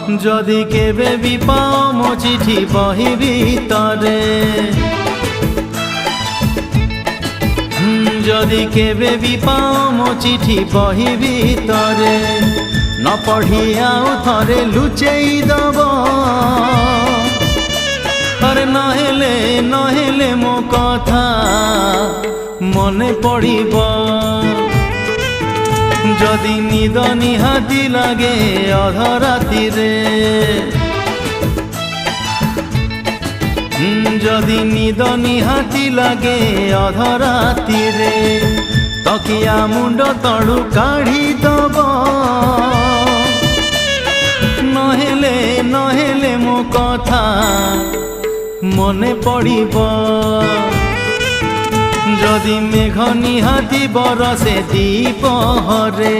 যদি কেবে বি পাও মো চিঠি বহি ভিতরে, যদি কেবে বি পাও মো চিঠি বহি ভিতরে, ন পঢ়ি আউ থরে লুচেই দব। আরে নহেলে মো কথা মনে পড়িব, যদি নিদ নিহাতি লাগে অধরাতিরে, যদি নিদ নিহাতি লাগে অধরাতিরে, তকিয়া মুন্ড তଳୁ কাঢ়ি দব। নহেলে মো কথা মনে পড়িব, যদি মেঘ নিহাতি বরষে দ্বিপহরে।